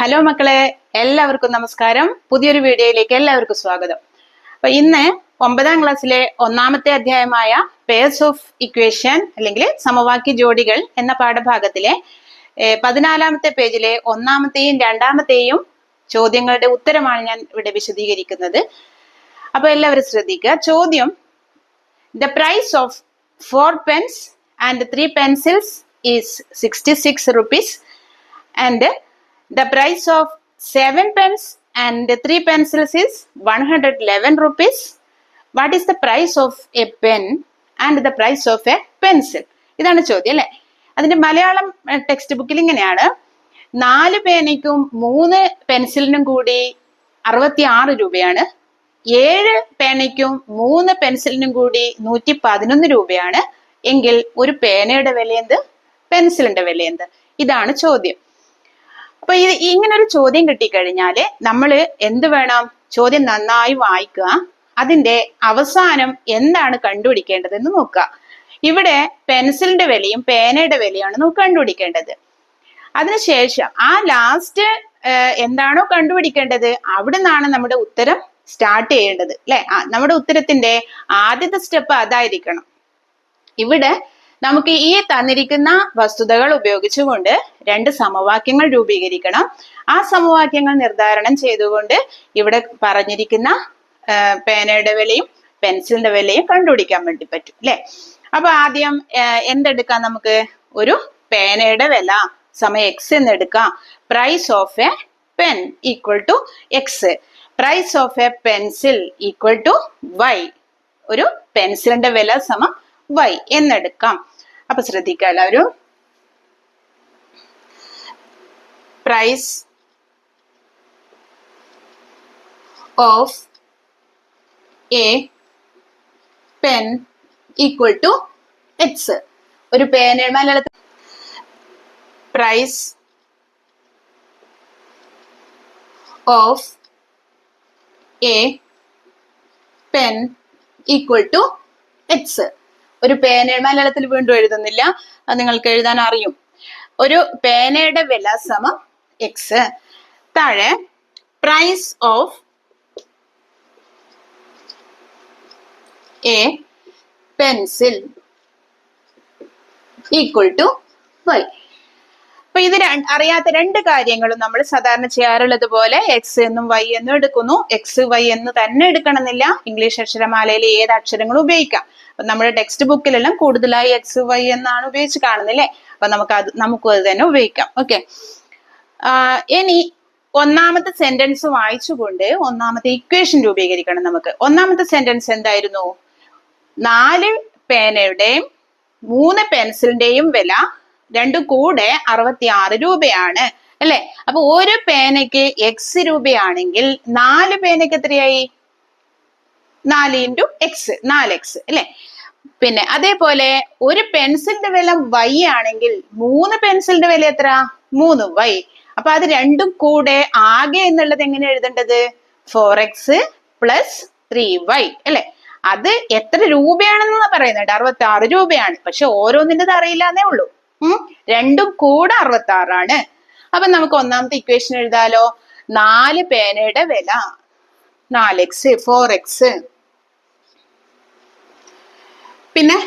Hello മക്കളെ, എല്ലാവർക്കും നമസ്കാരം. പുതിയൊരു വീഡിയോയിലേക്ക് എല്ലാവർക്കും സ്വാഗതം. അപ്പൊ ഇന്ന് 9ാം ക്ലാസ്സിലെ ഒന്നാമത്തെ അധ്യായമായ പേഴ്സ് ഓഫ് ഇക്വേഷൻ അല്ലെങ്കിൽ സമവാക്യ ജോഡികൾ എന്ന പാഠഭാഗത്തിലെ 14ാമത്തെ പേജിലെ ഒന്നാമത്തെയും രണ്ടാമത്തെയും ചോദ്യങ്ങളുടെ ഉത്തരമാണ് ഞാൻ ഇവിടെ വിശദീകരിക്കുന്നത്. അപ്പൊ എല്ലാവരും ശ്രദ്ധിക്കുക. ചോദ്യം: the price of 4 pens and 3 pencils is 66 rupees and the price of 7 pens and 3 pencils is 111 rupees. What is the price of a pen and the price of a pencil? ഇതാണ് ചോദ്യം അല്ലെ. അതിന്റെ മലയാളം ടെക്സ്റ്റ് ബുക്കിൽ ഇങ്ങനെയാണ്: 4 പേനയ്ക്കും 3 പെൻസിലിനും കൂടി 66 രൂപയാണ്. 7 പേനയ്ക്കും 3 പെൻസിലിനും കൂടി 111 രൂപയാണ്. എങ്കിൽ ഒരു പേനയുടെ വില എന്ത്, പെൻസിലിന്റെ വില എന്ത്? ഇതാണ് ചോദ്യം. അപ്പൊ ഇങ്ങനൊരു ചോദ്യം കിട്ടിക്കഴിഞ്ഞാല് നമ്മൾ എന്ത് വേണം? ചോദ്യം നന്നായി വായിക്കുക. അതിന്റെ അവസാനം എന്താണ് കണ്ടുപിടിക്കേണ്ടതെന്ന് നോക്കുക. ഇവിടെ പെൻസിലിന്റെ വിലയും പേനയുടെ വിലയാണ് നമുക്ക് കണ്ടുപിടിക്കേണ്ടത്. അതിനുശേഷം ആ ലാസ്റ്റ് എന്താണോ കണ്ടുപിടിക്കേണ്ടത് അവിടെ നിന്നാണ് നമ്മുടെ ഉത്തരം സ്റ്റാർട്ട് ചെയ്യേണ്ടത് അല്ലെ. നമ്മുടെ ഉത്തരത്തിന്റെ ആദ്യത്തെ സ്റ്റെപ്പ് അതായിരിക്കണം. ഇവിടെ നമുക്ക് ഈ തന്നിരിക്കുന്ന വസ്തുതകൾ ഉപയോഗിച്ചുകൊണ്ട് 2 സമവാക്യങ്ങൾ രൂപീകരിക്കണം. ആ സമവാക്യങ്ങൾ നിർദ്ധാരണം ചെയ്തുകൊണ്ട് ഇവിടെ പറഞ്ഞിരിക്കുന്ന പേനയുടെ വിലയും പെൻസിലിന്റെ വിലയും കണ്ടുപിടിക്കാൻ വേണ്ടി പറ്റും അല്ലെ. അപ്പൊ ആദ്യം എന്തെടുക്കാം? നമുക്ക് ഒരു പേനയുടെ വില സമയം എക്സ് എന്ന് എടുക്കാം. Price of a pen equal to x, price of a pencil equal to y. ഒരു പെൻസിലിന്റെ വില സമം വൈ എന്നെടുക്കാം. അപ്പൊ ശ്രദ്ധിക്കുക എല്ലാവരും. Price of a pen equal to x. ഒരു പേനയുടെ മലയാളത്തിൽ price of a pen equal to x. ഒരു പേനയുടെ മലയാളത്തിൽ വീണ്ടും എഴുതുന്നില്ല, അത് നിങ്ങൾക്ക് എഴുതാൻ അറിയും. ഒരു പേനയുടെ വില സമം എക്സ്. താഴെ price of a pencil equal to y. അപ്പൊ ഇത് അറിയാത്ത 2 കാര്യങ്ങളും നമ്മൾ സാധാരണ ചെയ്യാറുള്ളത് പോലെ എക്സ് എന്നും വൈ എന്നും എടുക്കുന്നു. എക്സ് വൈ എന്ന് തന്നെ എടുക്കണമെന്നില്ല, ഇംഗ്ലീഷ് അക്ഷരമാലയിൽ ഏത് അക്ഷരങ്ങളും ഉപയോഗിക്കാം. അപ്പൊ നമ്മുടെ ടെക്സ്റ്റ് ബുക്കിലെല്ലാം കൂടുതലായി എക്സ് വൈ എന്നാണ് ഉപയോഗിച്ച് കാണുന്നില്ലേ. അപ്പൊ നമുക്കും അത് തന്നെ ഉപയോഗിക്കാം. ഓക്കെ. ഇനി ഒന്നാമത്തെ സെന്റൻസ് വായിച്ചുകൊണ്ട് ഒന്നാമത്തെ ഇക്വേഷൻ രൂപീകരിക്കണം നമുക്ക്. ഒന്നാമത്തെ സെന്റൻസ് എന്തായിരുന്നു? 4 പേനയുടെയും 3 പെൻസിലിന്റെയും വില രണ്ടും കൂടെ 66 രൂപയാണ് അല്ലെ. അപ്പൊ ഒരു പേനയ്ക്ക് എക്സ് രൂപയാണെങ്കിൽ 4 പേനയ്ക്ക് എത്രയായി? 4 × എക്സ്, 4x അല്ലെ. പിന്നെ അതേപോലെ ഒരു പെൻസിലിന്റെ വില വൈ ആണെങ്കിൽ 3 പെൻസിലിന്റെ വില എത്ര? 3y. അപ്പൊ അത് രണ്ടും കൂടെ ആകെ എന്നുള്ളത് എങ്ങനെ എഴുതേണ്ടത്? 4x + 3y അല്ലെ. അത് എത്ര രൂപയാണെന്ന് പറയുന്നുണ്ട്, 66 രൂപയാണ്. പക്ഷെ ഓരോന്നിൻ്റെത് അറിയില്ല എന്നേ ഉള്ളൂ. രണ്ടും കൂടെ 66 ആണ്. അപ്പൊ നമുക്ക് ഒന്നാമത്തെ ഇക്വേഷൻ എഴുതാലോ. 4 പേനയുടെ വില 4x, 4x. പിന്നെ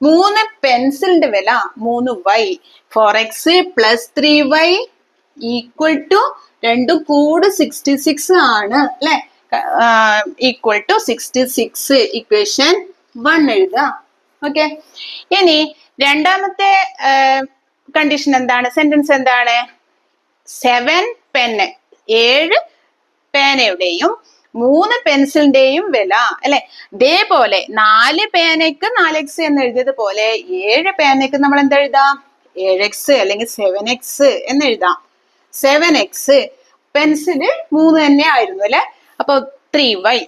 3 പെൻസിലിന്റെ വില 3y. 4x + 3y equal to രണ്ടും കൂടെ 66 ആണ് അല്ലെ. Equal to 66. ഇക്വേഷൻ 1 എഴുതാം. ഓക്കെ. ഇനി രണ്ടാമത്തെ കണ്ടീഷൻ എന്താണ്? സെന്റൻസ് എന്താണ്? 7 പെന്ന്, 7 പേനയുടെയും 3 പെൻസിലിന്റെയും വില അല്ലെ. ഇതേപോലെ 4 പേനയ്ക്ക് 4x എന്ന് എഴുതിയത് പോലെ 7 പേനയ്ക്ക് നമ്മൾ എന്താ എഴുതാം? 7x അല്ലെങ്കിൽ 7x എന്ന് എഴുതാം. 7x. പെൻസില് 3 തന്നെ ആയിരുന്നു അല്ലെ. അപ്പൊ 3y.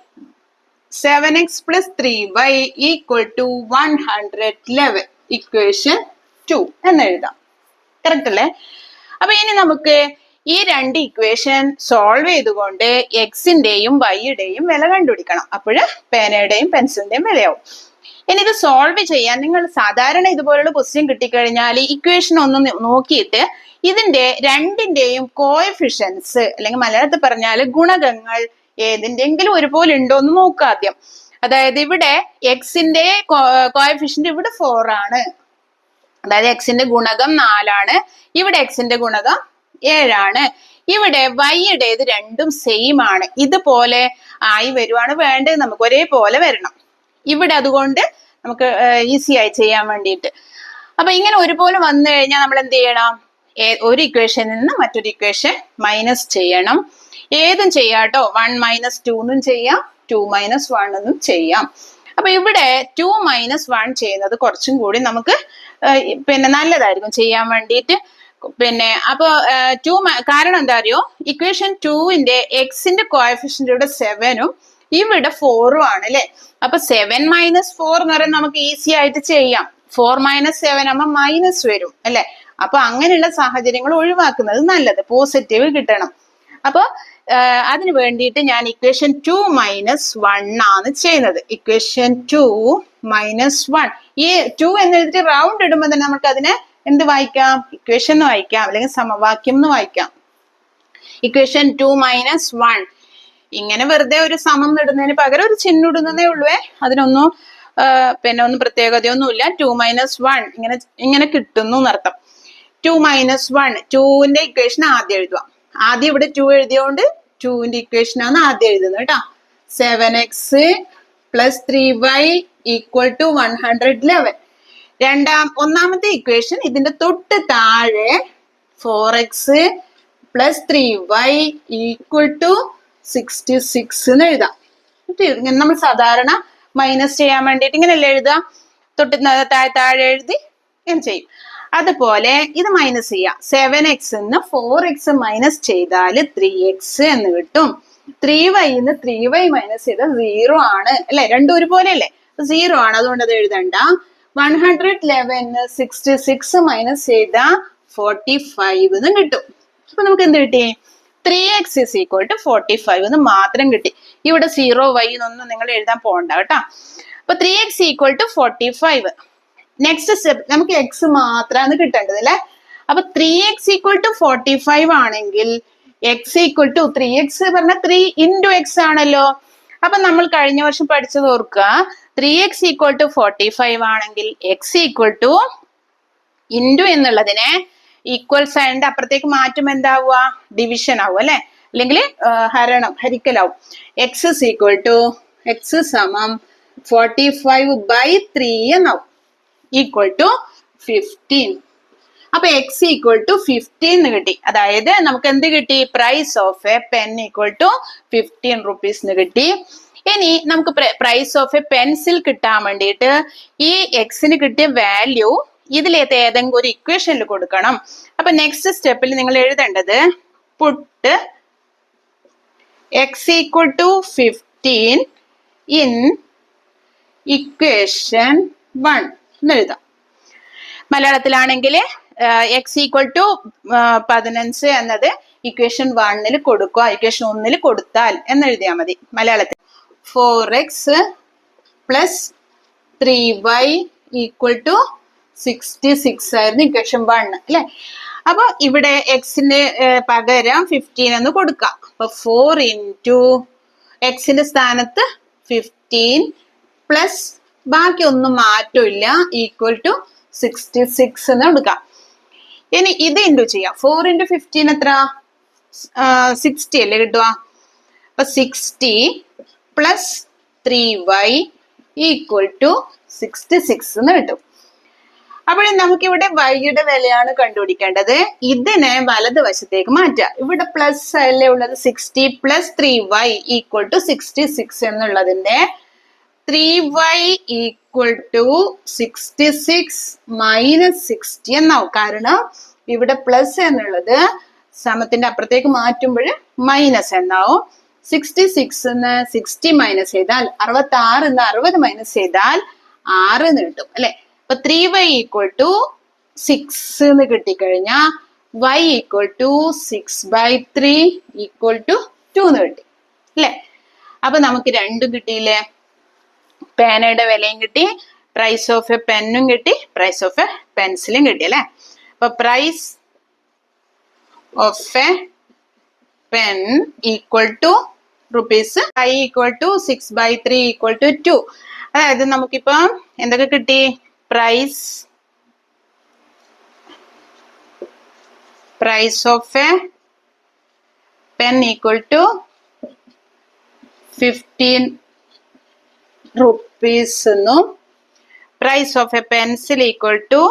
7x + 3y equal to 111. Equation 2 എന്ന് എഴുതാം. കറക്റ്റ് അല്ലേ? അപ്പൊ ഇനി നമുക്ക് ഈ 2 ഇക്വേഷൻ സോൾവ് ചെയ്തുകൊണ്ട് എക്സിന്റെയും വൈയുടെയും വില കണ്ടുപിടിക്കണം. അപ്പോഴ് പേനയുടെയും പെൻസിലിന്റെയും വിലയാവും. ഇനി ഇത് സോൾവ് ചെയ്യാൻ നിങ്ങൾ സാധാരണ ഇതുപോലുള്ള ക്വസ്റ്റ്യൻ കിട്ടിക്കഴിഞ്ഞാൽ ഇക്വേഷൻ ഒന്ന് നോക്കിയിട്ട് ഇതിന്റെ രണ്ടിന്റെയും കോഎഫിഷ്യൻസ് അല്ലെങ്കിൽ മലയാളത്തിൽ പറഞ്ഞാൽ ഗുണകങ്ങൾ ഏതിന്റെങ്കിലും ഒരുപോലെ ഉണ്ടോ എന്ന് നോക്കുക ആദ്യം. അതായത് ഇവിടെ എക്സിന്റെ കോഎഫിഷ്യന്റ് ഇവിടെ 4 ആണ്, അതായത് എക്സിന്റെ ഗുണകം 4 ആണ്, ഇവിടെ എക്സിന്റെ ഗുണകം 7 ആണ്. ഇവിടെ വൈയുടേത് രണ്ടും സെയിം ആണ്. ഇതുപോലെ ആയി വരുവാണ് വേണ്ടത്, നമുക്ക് ഒരേപോലെ വരണം ഇവിടെ. അതുകൊണ്ട് നമുക്ക് ഈസി ആയി ചെയ്യാൻ വേണ്ടിയിട്ട്. അപ്പൊ ഇങ്ങനെ ഒരുപോലെ വന്നു കഴിഞ്ഞാൽ നമ്മൾ എന്ത് ചെയ്യണം? ഒരു ഇക്വേഷനിൽ നിന്ന് മറ്റൊരു ഇക്വേഷൻ മൈനസ് ചെയ്യണം. ഏതും ചെയ്യാട്ടോ, 1 - 2 എന്നും ചെയ്യാം, 2 - 1 എന്നും ചെയ്യാം. അപ്പൊ ഇവിടെ 2 - 1 ചെയ്യുന്നത് കുറച്ചും കൂടി നമുക്ക് നല്ലതായിരിക്കും ചെയ്യാൻ വേണ്ടിയിട്ട്. അപ്പൊ 2 കാരണം എന്താ അറിയോ, ഇക്വേഷൻ 2ന്റെ എക്സിന്റെ കോഎഫിഷ്യന്റ് ഇവിടെ 7ഉം ഇവിടെ 4ഉം ആണ് അല്ലെ. അപ്പൊ 7 - 4 എന്ന് പറയുന്നത് നമുക്ക് ഈസി ആയിട്ട് ചെയ്യാം. 4 - 7 ആകുമ്പോൾ മൈനസ് വരും അല്ലെ. അപ്പൊ അങ്ങനെയുള്ള സാഹചര്യങ്ങൾ ഒഴിവാക്കുന്നത് നല്ലത്, പോസിറ്റീവ് കിട്ടണം. അപ്പൊ അതിന് വേണ്ടിയിട്ട് ഞാൻ ഇക്വേഷൻ 2 - 1 ആണ് ചെയ്യുന്നത്. ഇക്വേഷൻ 2 - 1. ഈ 2 എന്നെഴുതിട്ട് റൗണ്ട് ഇടുമ്പോൾ തന്നെ നമുക്ക് അതിനെ എന്ത് വായിക്കാം? ഇക്വേഷൻ എന്ന് വായിക്കാം, അല്ലെങ്കിൽ സമവാക്യം എന്ന് വായിക്കാം. ഇക്വേഷൻ 2 - 1. ഇങ്ങനെ വെറുതെ ഒരു സമം ഇടുന്നതിന് പകരം ഒരു ചിഹ്നം ഇടുന്നതേ ഉള്ളൂ. അതിനൊന്നും ഒന്നും പ്രത്യേകതയൊന്നുമില്ല. 2 - 1 ഇങ്ങനെ കിട്ടുന്നു എന്നർത്ഥം. 2 - 1, 2ന്റെ ഇക്വേഷൻ ആദ്യം എഴുതുക. ആദ്യം ഇവിടെ 2 എഴുതിയോണ്ട് 2ന്റെ ഇക്വേഷൻ ആണ് ആദ്യം എഴുതുന്നത് കേട്ടോ. 7x + 3y = 111. ഒന്നാമത്തെ ഇക്വേഷൻ ഇതിന്റെ തൊട്ട് താഴെ 4x + 3y = 66 എന്ന് എഴുതാം. ഇങ്ങനെ നമ്മൾ സാധാരണ മൈനസ് ചെയ്യാൻ വേണ്ടിയിട്ട് ഇങ്ങനെയല്ലേ എഴുതുക, തൊട്ട് താഴെ എഴുതി ഇങ്ങനെ ചെയ്യും. അതുപോലെ ഇത് മൈനസ് ചെയ്യാം. 7x ന്ന് 4x മൈനസ് ചെയ്താൽ 3x എന്ന് കിട്ടും. 3y ന്ന് 3y മൈനസ് ചെയ്താൽ 0 ആണ് അല്ലെ. രണ്ടും ഒരുപോലെ അല്ലേ, 0 ആണ്, അതുകൊണ്ട് അത് എഴുതണ്ട. 111 66 മൈനസ് ചെയ്താൽ 45 എന്ന് കിട്ടും. അപ്പൊ നമുക്ക് എന്ത് കിട്ടി? 3x = 45 എന്ന് മാത്രം കിട്ടി. ഇവിടെ 0y എന്നൊന്നും നിങ്ങൾ എഴുതാൻ പോകണ്ട കേട്ടോ. അപ്പൊ 3x = 45. നെക്സ്റ്റ് സ്റ്റെപ്പ്, നമുക്ക് എക്സ് മാത്രമാണ് കിട്ടേണ്ടത് അല്ലെ. അപ്പൊ 3x = 45 ആണെങ്കിൽ x = 3x പറഞ്ഞ 3 × x ആണല്ലോ. അപ്പൊ നമ്മൾ കഴിഞ്ഞ വർഷം പഠിച്ചത് ഓർക്കുക. 3x = 45 ആണെങ്കിൽ x = എന്നുള്ളതിനെ ഈക്വൽ സൈനിന്റെ അപ്പുറത്തേക്ക് മാറ്റും, എന്താവുക? ഡിവിഷൻ ആവും അല്ലെ, അല്ലെങ്കിൽ ഹരിക്കലാവും. x = 45/3 എന്നാവും, = 15. അപ്പൊ x = 15 എന്ന് കിട്ടി. അതായത് നമുക്ക് എന്ത് കിട്ടി? Price of a pen = 15 rupees എന്ന് കിട്ടി. ഇനി നമുക്ക് പ്രൈസ് ഓഫ് എ പെൻസിൽ കിട്ടാൻ വേണ്ടിയിട്ട് ഈ എക്സിന് കിട്ടിയ വാല്യൂ ഇതിലേത് ഏതെങ്കിലും ഒരു ഇക്വേഷനിൽ കൊടുക്കണം. അപ്പൊ നെക്സ്റ്റ് സ്റ്റെപ്പിൽ നിങ്ങൾ എഴുതേണ്ടത് പുട്ട് x = 15 ഇൻ ഇക്വേഷൻ 1 എന്ന് എഴുതാം. മലയാളത്തിലാണെങ്കിൽ x = 15 എന്നത് ഇക്വേഷൻ 1 കൊടുക്കുക, ഇക്വേഷൻ 1 കൊടുത്താൽ എന്ന് എഴുതിയാൽ മതി. മലയാളത്തിൽ 4x + 3y = 66 ആയിരുന്നു ഇക്വേഷൻ 1 അല്ലെ. അപ്പൊ ഇവിടെ എക്സിന് പകരം 15 എന്ന് കൊടുക്കാം. അപ്പൊ 4 × എക്സിന്റെ സ്ഥാനത്ത് 15 പ്ലസ് ബാക്കി ഒന്നും മാറ്റമില്ല = 66 എന്ന് കൊടുക്കാം. ഇനി ഇത് ഇൻഡു ചെയ്യാം. 4 × 15 എത്ര? 60 അല്ലേ കിട്ടുക. അപ്പൊ 60 + 3y = 66 എന്ന് കിട്ടും. അപ്പോൾ നമുക്കിവിടെ വൈയുടെ വിലയാണ് കണ്ടുപിടിക്കേണ്ടത്. ഇതിനെ വലതുവശത്തേക്ക് മാറ്റുക. ഇവിടെ പ്ലസ് അല്ലേ ഉള്ളത്, 60 + 3y = 66 എന്നുള്ളതിന്റെ 3y = 66 - 60 എന്നാവും. കാരണം ഇവിടെ പ്ലസ് എന്നുള്ളത് സമത്തിന്റെ അപ്പുറത്തേക്ക് മാറ്റുമ്പോൾ മൈനസ് എന്നാവും. 66 ന്ന് 60 മൈനസ് ചെയ്താൽ 66 ന്ന് 60 മൈനസ് ചെയ്താൽ 6 എന്ന് കിട്ടും അല്ലെ. അപ്പൊ 3y = 6 എന്ന് കിട്ടിക്കഴിഞ്ഞാൽ y = 6/3 = 2 എന്ന് കിട്ടി അല്ലെ. അപ്പൊ നമുക്ക് രണ്ടും കിട്ടിയില്ലേ, പേനയുടെ വിലയും കിട്ടി, പ്രൈസ് ഓഫ് എ പെന്നും കിട്ടി, പ്രൈസ് ഓഫ് എ പെൻസിലും കിട്ടി അല്ലെ. അപ്പൊ price of a pen equal to rupees I equal to 6/3 equal to 2. അതായത് നമുക്കിപ്പോ എന്തൊക്കെ കിട്ടി? Price of a pen equal to 15 rupees എന്നും price of a pencil equal to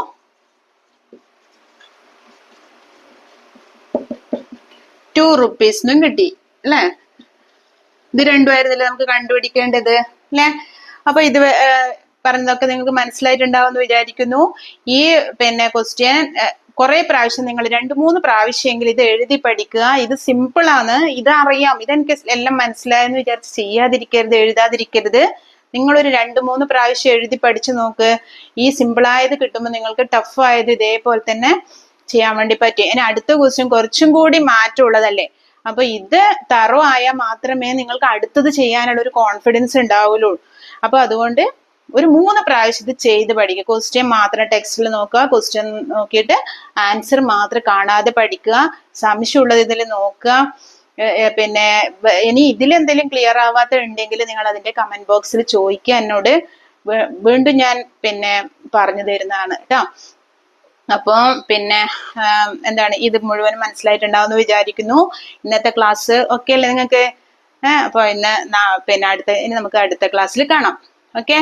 2 rupees എന്നും കിട്ടി അല്ലെ? ഇത് രണ്ടുമായിരുന്നല്ലേ നമുക്ക് കണ്ടുപിടിക്കേണ്ടത് അല്ലെ? അപ്പൊ ഇത് പറഞ്ഞതൊക്കെ നിങ്ങൾക്ക് മനസ്സിലായിട്ടുണ്ടാവും എന്ന് വിചാരിക്കുന്നു. ഈ ക്വസ്റ്റ്യൻ കുറെ പ്രാവശ്യം നിങ്ങൾ 2-3 പ്രാവശ്യമെങ്കിലും ഇത് എഴുതി പഠിക്കുക. ഇത് സിമ്പിൾ ആണ്, ഇത് അറിയാം, ഇതെനിക്ക് എല്ലാം മനസ്സിലായെന്ന് വിചാരിച്ച് ചെയ്യാതിരിക്കരുത്, എഴുതാതിരിക്കരുത്. നിങ്ങളൊരു 2-3 പ്രാവശ്യം എഴുതി പഠിച്ചു നോക്ക്. ഈ സിമ്പിളായത് കിട്ടുമ്പോൾ നിങ്ങൾക്ക് ടഫ് ആയത് ഇതേപോലെ തന്നെ ചെയ്യാൻ വേണ്ടി പറ്റും. ഇനി അടുത്ത ക്വസ്റ്റ്യൻ കുറച്ചും കൂടി മാറ്റമുള്ളതല്ലേ. അപ്പൊ ഇത് തറോ ആയാൽ മാത്രമേ നിങ്ങൾക്ക് അടുത്തത് ചെയ്യാനുള്ള ഒരു കോൺഫിഡൻസ് ഉണ്ടാവുള്ളൂ. അപ്പൊ അതുകൊണ്ട് ഒരു 3 പ്രാവശ്യം ഇത് ചെയ്ത് പഠിക്കുക. ക്വസ്റ്റ്യൻ മാത്രം ടെക്സ്റ്റിൽ നോക്കുക, ക്വസ്റ്റ്യൻ നോക്കിയിട്ട് ആൻസർ മാത്രം കാണാതെ പഠിക്കുക. സംശയമുള്ളത് ഇതിൽ നോക്കുക. ഇനി ഇതിലെന്തെങ്കിലും ക്ലിയർ ആവാത്ത ഉണ്ടെങ്കിൽ നിങ്ങൾ അതിന്റെ കമന്റ് ബോക്സിൽ ചോദിക്കുക എന്നോട്. വീണ്ടും ഞാൻ പറഞ്ഞു തരുന്നതാണ് കേട്ടോ. അപ്പൊ എന്താണ്, ഇത് മുഴുവൻ മനസ്സിലായിട്ടുണ്ടാവും എന്ന് വിചാരിക്കുന്നു. ഇന്നത്തെ ക്ലാസ് ഓക്കെ അല്ലേ നിങ്ങൾക്ക്? അപ്പൊ ഇന്ന് ഇനി നമുക്ക് അടുത്ത ക്ലാസ്സിൽ കാണാം. ഓക്കെ.